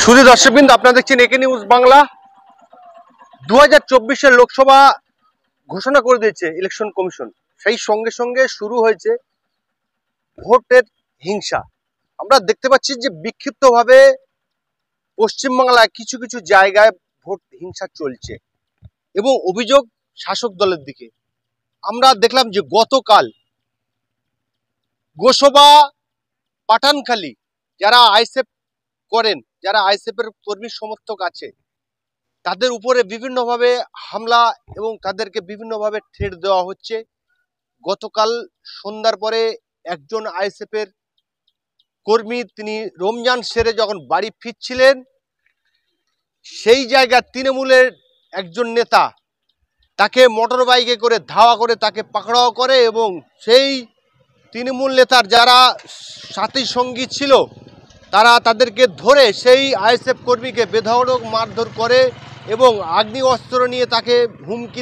শুধু দর্শকবৃন্দ, আপনারা দেখছেন একে নিউজ বাংলা। 2024 লোকসভা ঘোষণা করে দিয়েছে ইলেকশন কমিশন। সেই সঙ্গে সঙ্গে শুরু হয়েছে ভোটের হিংসা। আমরা দেখতে পাচ্ছি যে বিক্ষিপ্তভাবে পশ্চিমবাংলায় কিছু কিছু জায়গায় ভোট হিংসা চলছে এবং অভিযোগ শাসক দলের দিকে। আমরা দেখলাম যে গতকাল গোসবা, পাঠানখালী যারা আইএসএফ করেন, যারা আইএসএফের কর্মী সমর্থক আছে, তাদের উপরে বিভিন্নভাবে হামলা এবং তাদেরকে বিভিন্নভাবে ঠেট দেওয়া হচ্ছে। গতকাল সন্ধ্যার পরে একজন আইএসএফের কর্মী, তিনি রমজান সেরে যখন বাড়ি ফিরছিলেন, সেই জায়গায় তৃণমূলের একজন নেতা তাকে মোটর বাইকে করে ধাওয়া করে তাকে পাকড়াও করে এবং সেই তৃণমূল নেতার যারা সাথী সঙ্গী ছিল তারা তাদেরকে ধরে সেই আইএসএফ কর্মীকে বেধড়ক মারধর করে এবং আগ্নি অস্ত্র নিয়ে তাকে হুমকি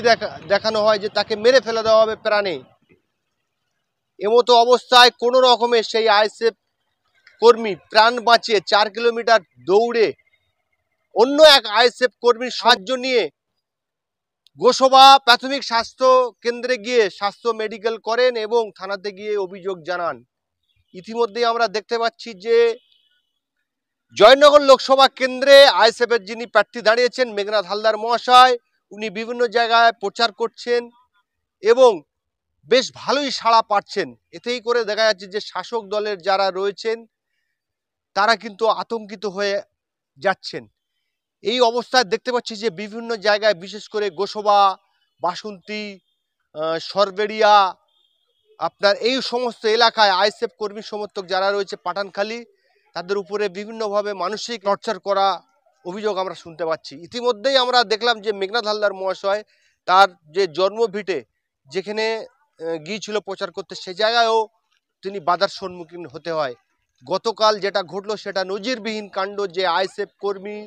দেখানো হয় যে তাকে মেরে ফেলে দেওয়া হবে প্রাণে। এমতো অবস্থায় কোনো রকমে সেই আইএসএফ কর্মী প্রাণ বাঁচিয়ে 4 কিলোমিটার দৌড়ে অন্য এক আইএসএফ কর্মীর সাহায্য নিয়ে গোসবা প্রাথমিক স্বাস্থ্য কেন্দ্রে গিয়ে স্বাস্থ্য মেডিকেল করেন এবং থানাতে গিয়ে অভিযোগ জানান। ইতিমধ্যেই আমরা দেখতে পাচ্ছি যে জয়নগর লোকসভা কেন্দ্রে আইএসএফের যিনি প্রার্থী দাঁড়িয়েছেন মেঘনাথ হালদার মহাশয়, উনি বিভিন্ন জায়গায় প্রচার করছেন এবং বেশ ভালোই সাড়া পাচ্ছেন। এতেই করে দেখা যাচ্ছে যে শাসক দলের যারা রয়েছেন তারা কিন্তু আতঙ্কিত হয়ে যাচ্ছেন। এই অবস্থায় দেখতে পাচ্ছি যে বিভিন্ন জায়গায়, বিশেষ করে গোসবা, বাসন্তী, সরবেড়িয়া, আপনার এই সমস্ত এলাকায় আইএসএফ কর্মী সমর্থক যারা রয়েছে, পাঠানখালী, তাদের উপরে বিভিন্নভাবে মানসিক টর্চার করা অভিযোগ আমরা শুনতে পাচ্ছি। ইতিমধ্যেই আমরা দেখলাম যে মেঘনাথ হালদার মহাশয় তার যে জন্মভিটে যেখানে গিয়েছিল প্রচার করতে, সে জায়গায়ও তিনি বাধার সম্মুখীন হতে হয়। গতকাল যেটা ঘটলো সেটা নজিরবিহীন কাণ্ড, যে আইএসএফ কর্মী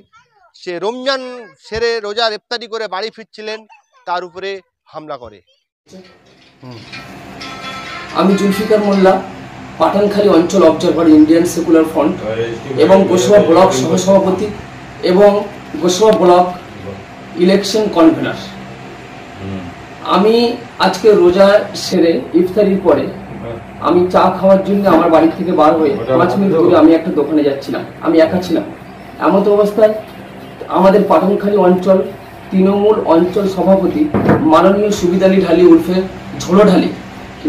সে রমজান সেরে রোজার ইফতারি করে বাড়ি ফিরছিলেন, তার উপরে হামলা করে। আমি জুলফিকার মোল্লা, পাঠানখালী অঞ্চল অবজারভার ইন্ডিয়ান সেকুলার ফ্রন্ট এবং গোসবা ব্লক সহসভাপতি এবং গোসবা ব্লক ইলেকশন কনভেনার। আমি আজকে রোজা সেরে ইফতারির পরে আমি চা খাওয়ার জন্য আমার বাড়ি থেকে বার হয়ে 5 মিনিট দূরে আমি একটা দোকানে যাচ্ছিলাম। আমি একা ছিলাম। এমন অবস্থায় আমাদের পাঠানখালী অঞ্চল তৃণমূল অঞ্চল সভাপতি মাননীয় সুবিদ আলী ঢালি উর্ফে ঝোড়ো ঢালি,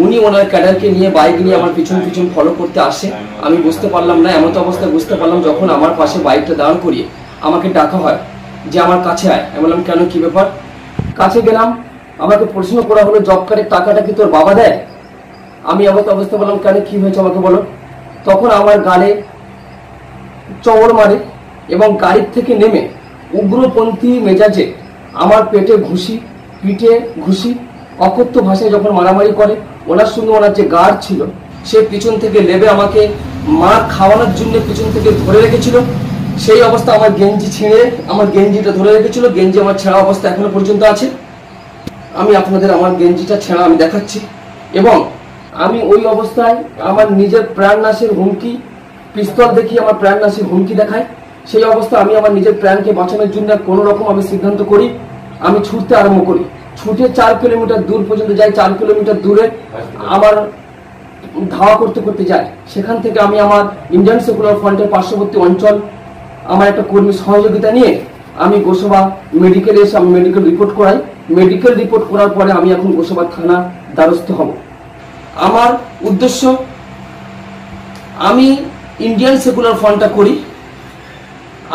উনি ওনার ক্যাডারকে নিয়ে বাইক নিয়ে আমার পিছন পিছন ফলো করতে আসে। আমি বুঝতে পারলাম না, এমন অবস্থায় বুঝতে পারলাম যখন আমার পাশে বাইকটা দাঁড় করিয়ে আমাকে ডাকা হয় যে আমার কাছে আয়। আমি বললাম কেন, কি ব্যাপার? কাছে গেলাম, আমাকে প্রশ্ন করা হলো জব কার্ডের টাকাটা কি তোর বাবা দেয়? আমি এমন অবস্থা বললাম কেন, কি হয়েছে আমাকে বলো। তখন আমার গালে চড় মারে এবং গাড়ির থেকে নেমে উগ্রপন্থী মেজাজে আমার পেটে ঘুষি, পিঠে ঘুষি, অকথ্য ভাষায় যখন মারামারি করে, ওনার সঙ্গে ওনার যে গার্ড ছিল সে পিছন থেকে লেবে আমাকে মার খাওয়ানোর জন্য পিছন থেকে ধরে রেখেছিল। সেই অবস্থা আমার গেঞ্জি ছিঁড়ে আমার গেঞ্জিটা ধরে রেখেছিল। গেঞ্জি আমার ছেঁড়া অবস্থা এখনো পর্যন্ত আছে। আমি আপনাদের আমার গেঞ্জিটা ছেঁড়া আমি দেখাচ্ছি এবং আমি ওই অবস্থায় আমার নিজের প্রাণনাশের হুমকি, পিস্তল দেখিয়ে আমার প্রাণনাশের হুমকি দেখায়। সেই অবস্থা আমি আমার নিজের প্রাণকে বাঁচানোর জন্য কোনো রকম আমি সিদ্ধান্ত করি, আমি ছুটতে আরম্ভ করি। ছুটে 4 কিলোমিটার দূর পর্যন্ত যাই। 4 কিলোমিটার দূরে আমার ধাওয়া করতে করতে যাই। সেখান থেকে আমি আমার ইন্ডিয়ান সেকুলার ফ্রন্টের পার্শ্ববর্তী অঞ্চল আমার একটা কর্মী সহযোগিতা নিয়ে আমি গোসবা মেডিকেলে এসে আমি মেডিকেল রিপোর্ট করাই। মেডিকেল রিপোর্ট করার পরে আমি এখন গোসবা থানা দ্বারস্থ হব। আমার উদ্দেশ্য, আমি ইন্ডিয়ান সেকুলার ফ্রন্টটা করি,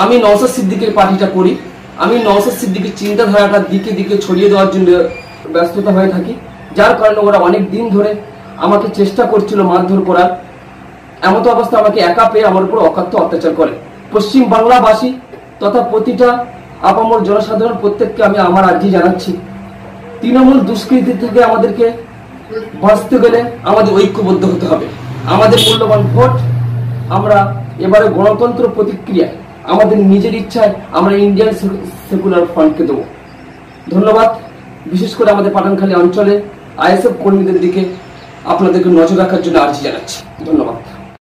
আমি নওশাদ সিদ্দিকের পার্টিটা করি, আমি নওশাদ সিদ্দিকের চিন্তাধারাটা দিকে দিকে ছড়িয়ে দেওয়ার জন্য ব্যস্ততা হয়ে থাকি। যার কারণে ওরা অনেক দিন ধরে আমাকে চেষ্টা করছিল মারধর করার। এমন অবস্থা আমাকে একা পেয়ে আমার উপর অকাত্য অত্যাচার করে। পশ্চিম বাংলাবাসী তথা প্রতিটা আপামর জনসাধারণ প্রত্যেককে আমি আমার আর্জি জানাচ্ছি, তৃণমূল দুষ্কৃতি থেকে আমাদেরকে বাঁচতে গেলে আমাদের ঐক্যবদ্ধ হতে হবে। আমাদের মূল্যবান ভোট আমরা এবারে গণতন্ত্র প্রতিক্রিয়া আমাদের নিজের ইচ্ছায় আমরা ইন্ডিয়ান সেকুলার ফ্রন্টকে দেবো। ধন্যবাদ। বিশেষ করে আমাদের পাঠানখালী অঞ্চলে আইএসএফ কর্মীদের দিকে আপনাদেরকে নজর রাখার জন্য আর্জি জানাচ্ছি। ধন্যবাদ।